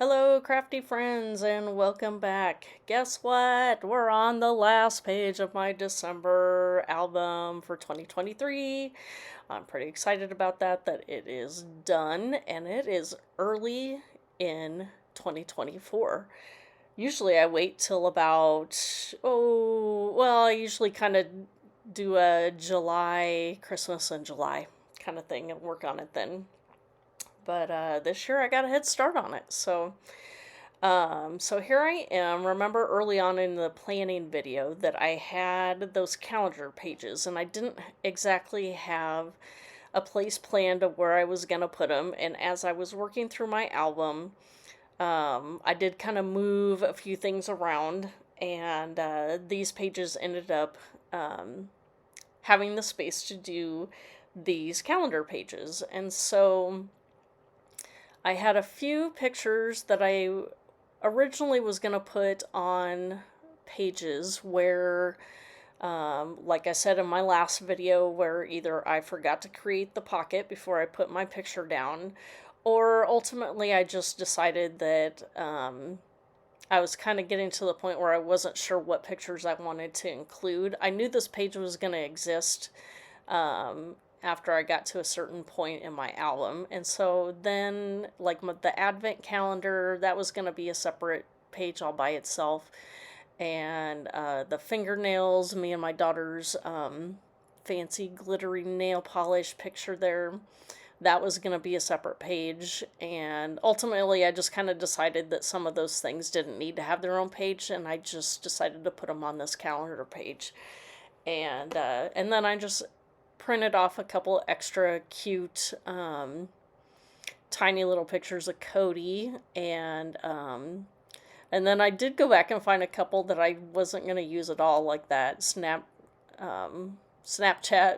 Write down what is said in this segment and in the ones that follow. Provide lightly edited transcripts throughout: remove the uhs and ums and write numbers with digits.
Hello, crafty friends, and welcome back. Guess what? We're on the last page of my December album for 2023. I'm pretty excited about that it is done, and it is early in 2024. Usually I wait till about, I usually kind of do a July, Christmas in July kind of thing and work on it then. But this year I got a head start on it. So here I am. Remember early on in the planning video that I had those calendar pages, and I didn't exactly have a place planned of where I was going to put them. And as I was working through my album, I did kind of move a few things around, and these pages ended up having the space to do these calendar pages. And so I had a few pictures that I originally was going to put on pages where, like I said in my last video, where either I forgot to create the pocket before I put my picture down, or ultimately I just decided that I was kind of getting to the point where I wasn't sure what pictures I wanted to include. I knew this page was going to exist after I got to a certain point in my album. And so then, like the Advent calendar, that was going to be a separate page all by itself. And the fingernails, me and my daughter's fancy glittery nail polish picture there, that was going to be a separate page. And ultimately, I just kind of decided that some of those things didn't need to have their own page, and I just decided to put them on this calendar page. And then I just printed off a couple extra cute tiny little pictures of Cody, and then I did go back and find a couple that I wasn't going to use at all, like that Snapchat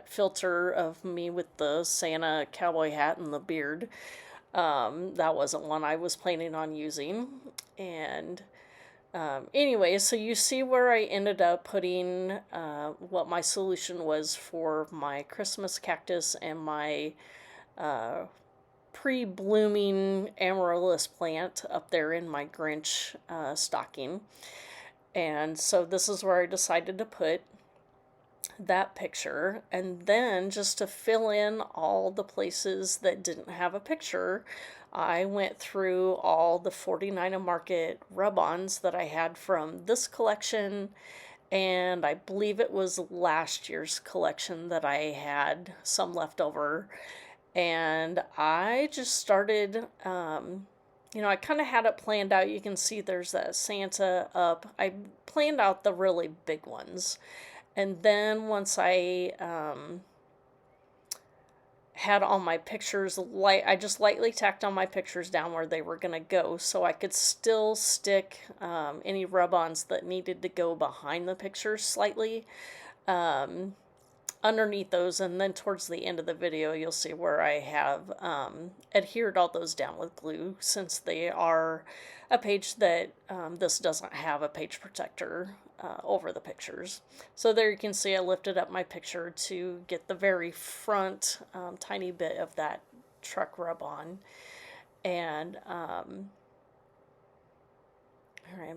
filter of me with the Santa cowboy hat and the beard. That wasn't one I was planning on using. And anyway, so you see where I ended up putting what my solution was for my Christmas cactus and my pre-blooming amaryllis plant up there in my Grinch stocking. And so this is where I decided to put that picture. And then, just to fill in all the places that didn't have a picture, I went through all the 49 Market rub-ons that I had from this collection, and I believe it was last year's collection that I had some left over. And I just started, I kind of had it planned out. You can see there's that Santa up. I planned out the really big ones. And then once I had all my pictures, I just lightly tacked on my pictures down where they were going to go, so I could still stick any rub-ons that needed to go behind the pictures slightly underneath those. And then towards the end of the video, you'll see where I have adhered all those down with glue, since they are a page that this doesn't have a page protector over the pictures. So there you can see I lifted up my picture to get the very front tiny bit of that truck rub-on. And I'm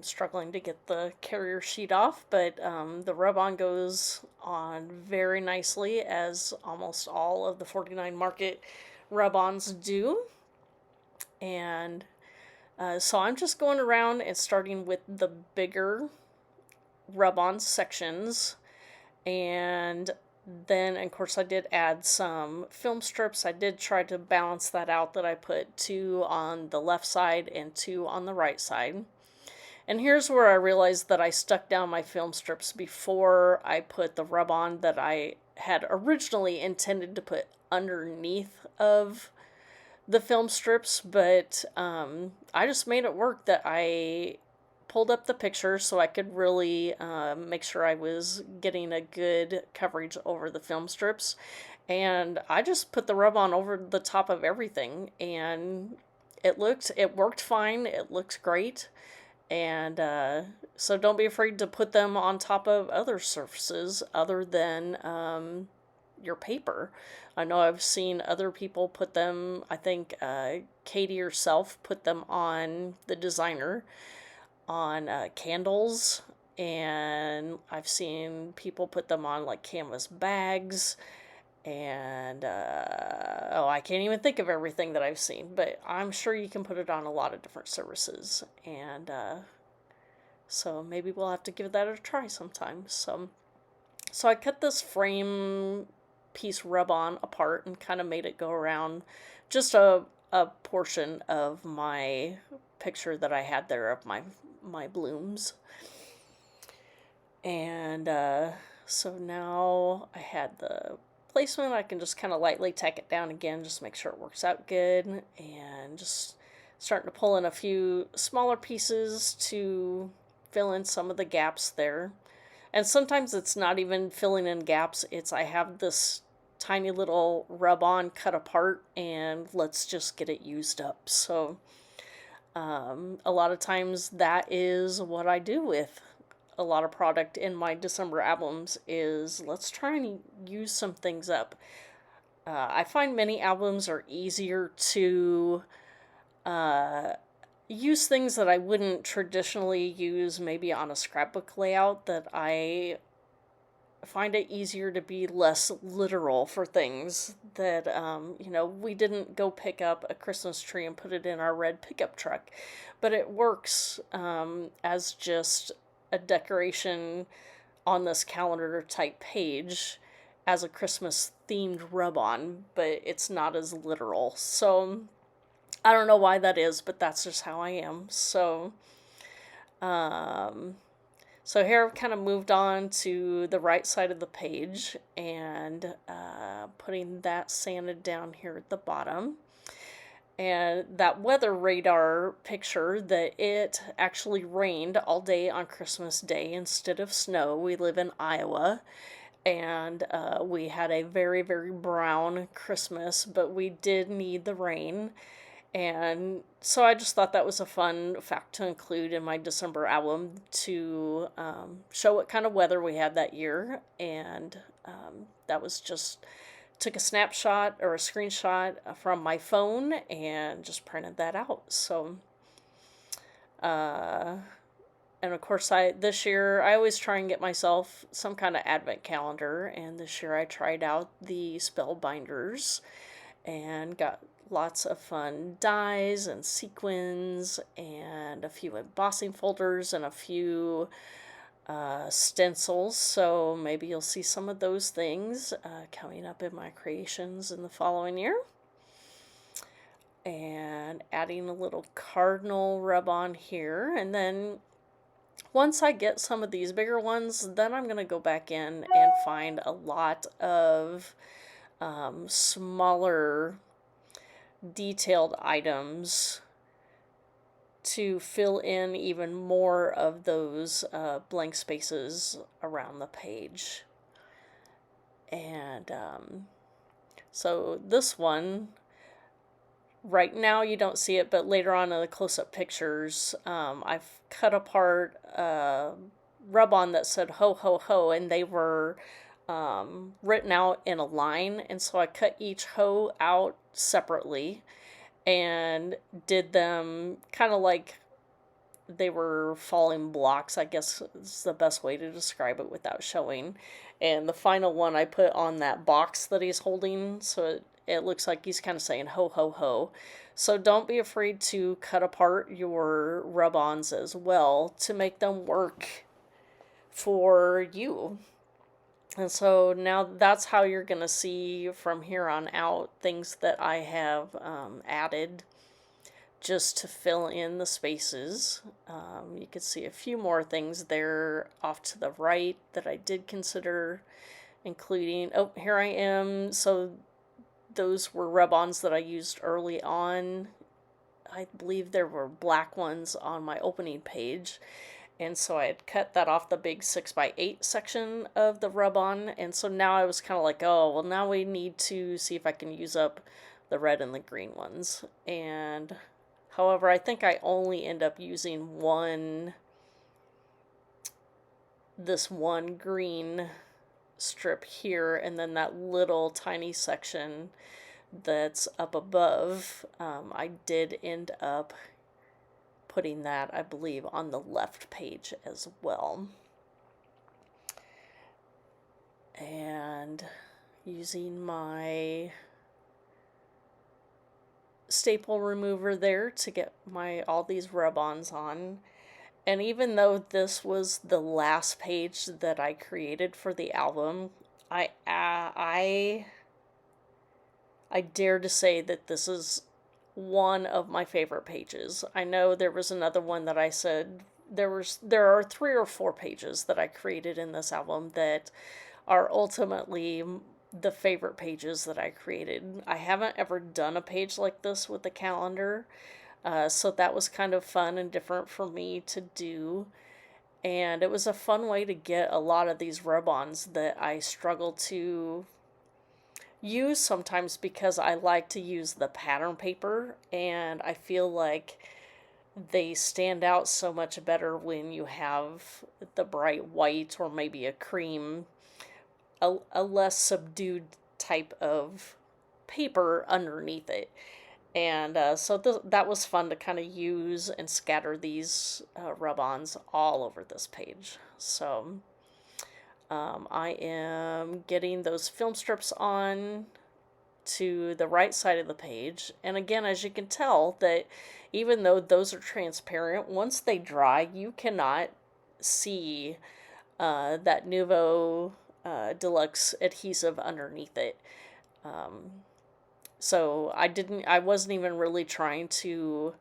struggling to get the carrier sheet off, but the rub-on goes on very nicely, as almost all of the 49 Market rub-ons do. And so I'm just going around and starting with the bigger rub-on sections, and then of course I did add some film strips. I did try to balance that out, that I put 2 on the left side and 2 on the right side. And here's where I realized that I stuck down my film strips before I put the rub-on that I had originally intended to put underneath of the film strips, but I just made it work that I pulled up the picture so I could really make sure I was getting a good coverage over the film strips. And I just put the rub-on over the top of everything, and it worked fine. It looks great. And so don't be afraid to put them on top of other surfaces other than your paper. I know I've seen other people put them, I think Katie herself put them on the designer, on candles, and I've seen people put them on like canvas bags, and oh, I can't even think of everything that I've seen, but I'm sure you can put it on a lot of different surfaces, and so maybe we'll have to give that a try sometime. So I cut this frame piece rub-on apart and kind of made it go around just a portion of my picture that I had there of my blooms. And so now I had the placement. I can just kind of lightly tack it down again, just make sure it works out good, and just starting to pull in a few smaller pieces to fill in some of the gaps there. And sometimes it's not even filling in gaps, it's I have this tiny little rub-on cut apart and let's just get it used up. So a lot of times that is what I do with a lot of product in my December albums, is let's try and use some things up. I find many albums are easier to use things that I wouldn't traditionally use maybe on a scrapbook layout, that I find it easier to be less literal for things that, we didn't go pick up a Christmas tree and put it in our red pickup truck, but it works as just a decoration on this calendar type page as a Christmas themed rub-on, but it's not as literal. So I don't know why that is, but that's just how I am. So so here I've kind of moved on to the right side of the page and putting that sanded down here at the bottom. And that weather radar picture, that it actually rained all day on Christmas Day instead of snow. We live in Iowa, and we had a very, very brown Christmas, but we did need the rain. And so I just thought that was a fun fact to include in my December album to show what kind of weather we had that year. And that was just, took a snapshot or a screenshot from my phone and just printed that out. So, and of course this year I always try and get myself some kind of advent calendar. And this year I tried out the spell binders and got lots of fun dies and sequins and a few embossing folders and a few stencils. So maybe you'll see some of those things coming up in my creations in the following year. And adding a little cardinal rub on here. And then once I get some of these bigger ones, then I'm going to go back in and find a lot of smaller detailed items to fill in even more of those blank spaces around the page. And so this one, right now you don't see it, but later on in the close-up pictures, I've cut apart a rub-on that said ho ho ho, and they were written out in a line, and so I cut each ho out separately and did them kind of like they were falling blocks, I guess is the best way to describe it without showing. And the final one I put on that box that he's holding, so it looks like he's kind of saying ho ho ho. So don't be afraid to cut apart your rub-ons as well to make them work for you. And so now that's how you're going to see from here on out things that I have added just to fill in the spaces. You can see a few more things there off to the right that I did consider including. Oh, here I am. So those were rub-ons that I used early on. I believe there were black ones on my opening page. And so I had cut that off the big 6x8 section of the rub-on. And so now I was kind of like, oh, well, now we need to see if I can use up the red and the green ones. And however, I think I only end up using this one green strip here, and then that little tiny section that's up above, I did end up putting that, I believe, on the left page as well. And using my staple remover there to get all these rub-ons on. And even though this was the last page that I created for the album, I dare to say that this is one of my favorite pages. I know there was another one that I said there are 3 or 4 pages that I created in this album that are ultimately the favorite pages that I created. I haven't ever done a page like this with the calendar, so that was kind of fun and different for me to do. And it was a fun way to get a lot of these rub-ons that I struggle to use sometimes because I like to use the pattern paper, and I feel like they stand out so much better when you have the bright white or maybe a cream, a less subdued type of paper underneath it. And so that was fun to kind of use and scatter these rub-ons all over this page. So I am getting those film strips on to the right side of the page. And again, as you can tell, that even though those are transparent, once they dry, you cannot see that Nuvo Deluxe adhesive underneath it. So I wasn't even really trying to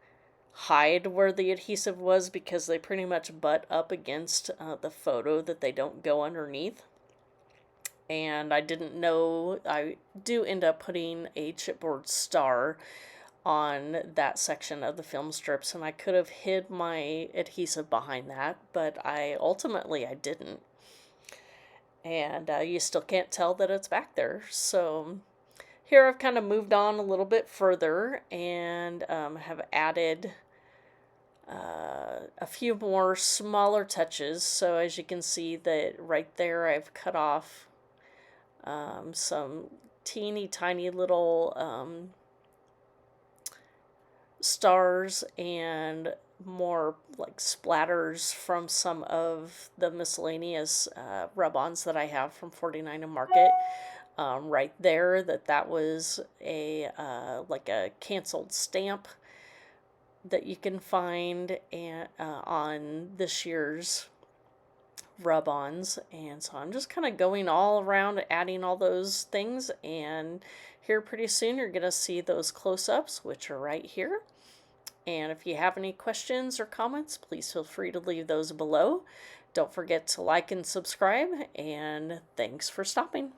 hide where the adhesive was because they pretty much butt up against the photo that they don't go underneath. And I didn't know, I do end up putting a chipboard star on that section of the film strips, and I could have hid my adhesive behind that, but ultimately I didn't. And you still can't tell that it's back there. So here I've kind of moved on a little bit further and have added a few more smaller touches. So as you can see that right there I've cut off some teeny tiny little stars and more like splatters from some of the miscellaneous rub-ons that I have from 49 and Market. Right there, that was a like a canceled stamp that you can find on this year's rub-ons. And so I'm just kind of going all around adding all those things, and here pretty soon you're gonna see those close-ups, which are right here. And if you have any questions or comments, please feel free to leave those below. Don't forget to like and subscribe, and thanks for stopping.